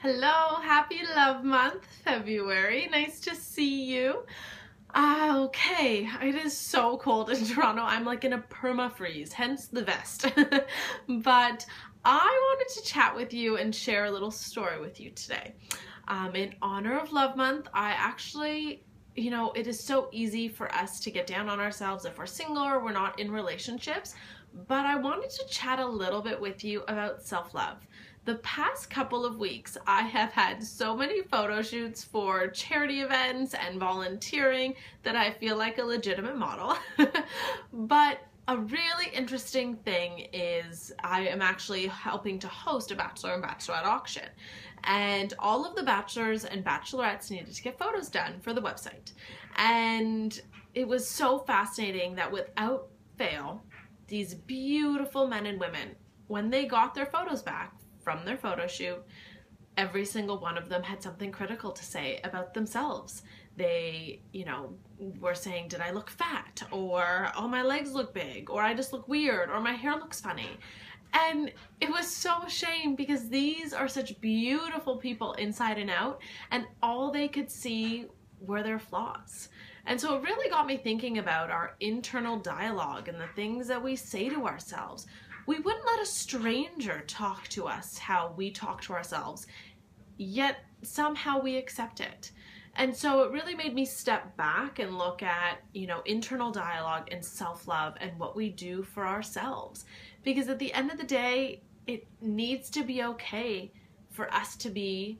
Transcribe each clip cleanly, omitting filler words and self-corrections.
Hello, happy love month, February. Nice to see you. Okay, it is so cold in Toronto. I'm like in a perma-freeze, hence the vest. But I wanted to chat with you and share a little story with you today. In honor of Love Month, I actually, it is so easy for us to get down on ourselves if we're single or we're not in relationships. But I wanted to chat a little bit with you about self-love. The past couple of weeks, I have had so many photo shoots for charity events and volunteering that I feel like a legitimate model. But a really interesting thing is I am actually helping to host a bachelor and bachelorette auction. And all of the bachelors and bachelorettes needed to get photos done for the website. And it was so fascinating that without fail, these beautiful men and women, when they got their photos back from their photo shoot, every single one of them had something critical to say about themselves. They, were saying, did I look fat? Or, oh, my legs look big, or I just look weird, or my hair looks funny. And it was so a shame because these are such beautiful people inside and out, and all they could see were their flaws. And so it really got me thinking about our internal dialogue and the things that we say to ourselves. We wouldn't let a stranger talk to us how we talk to ourselves, yet somehow we accept it. And so it really made me step back and look at, internal dialogue and self-love and what we do for ourselves. Because at the end of the day, it needs to be okay for us to be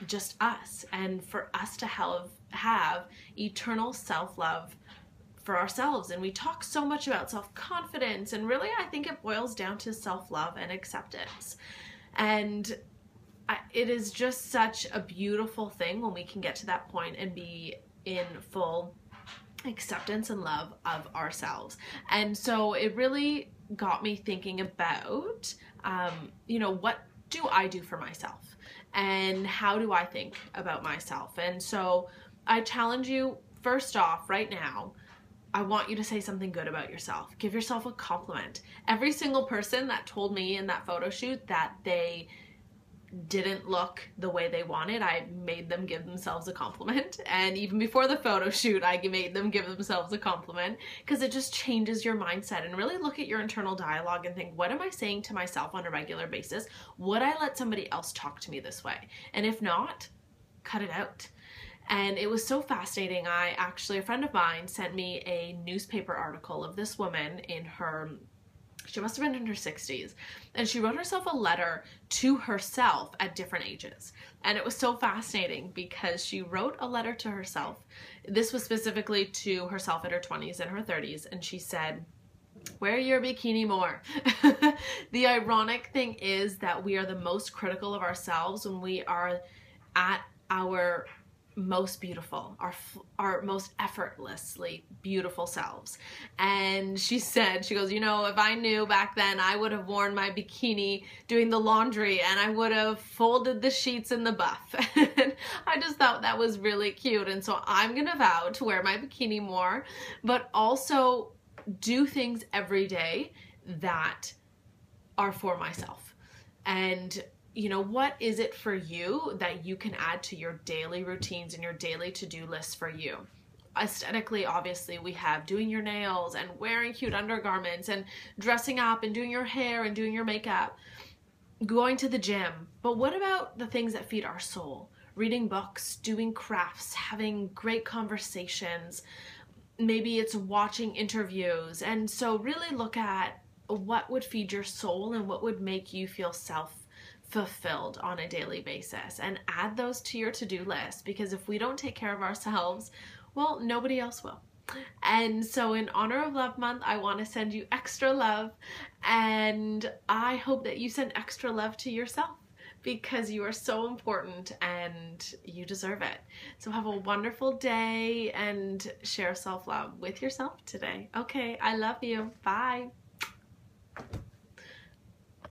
just us and for us to have eternal self-love for ourselves. And we talk so much about self-confidence, and really I think it boils down to self-love and acceptance. And it is just such a beautiful thing when we can get to that point and be in full acceptance and love of ourselves. And so it really got me thinking about, what do I do for myself? And how do I think about myself? And so I challenge you, first off, right now, I want you to say something good about yourself. Give yourself a compliment. Every single person that told me in that photo shoot that they didn't look the way they wanted, I made them give themselves a compliment. And even before the photo shoot, I made them give themselves a compliment, because it just changes your mindset. And really look at your internal dialogue and think, what am I saying to myself on a regular basis? Would I let somebody else talk to me this way? And if not, cut it out. And it was so fascinating. A friend of mine sent me a newspaper article of this woman she must have been in her 60s, and she wrote herself a letter to herself at different ages. And it was so fascinating because she wrote a letter to herself. This was specifically to herself in her 20s and her 30s, and she said, wear your bikini more. The ironic thing is that we are the most critical of ourselves when we are at our most beautiful, our most effortlessly beautiful selves. And she goes, if I knew back then, I would have worn my bikini doing the laundry, and I would have folded the sheets in the buff. And I just thought that was really cute. And so I'm gonna vow to wear my bikini more, but also do things every day that are for myself. And what is it for you that you can add to your daily routines and your daily to-do list for you? Aesthetically, obviously, we have doing your nails and wearing cute undergarments and dressing up and doing your hair and doing your makeup, going to the gym. But what about the things that feed our soul? Reading books, doing crafts, having great conversations. Maybe it's watching interviews. And so really look at what would feed your soul and what would make you feel fulfilled on a daily basis, and add those to your to-do list, because if we don't take care of ourselves, well, nobody else will. And so in honor of Love Month, I want to send you extra love, and I hope that you send extra love to yourself, because you are so important and you deserve it. So have a wonderful day and share self-love with yourself today. Okay, I love you. Bye.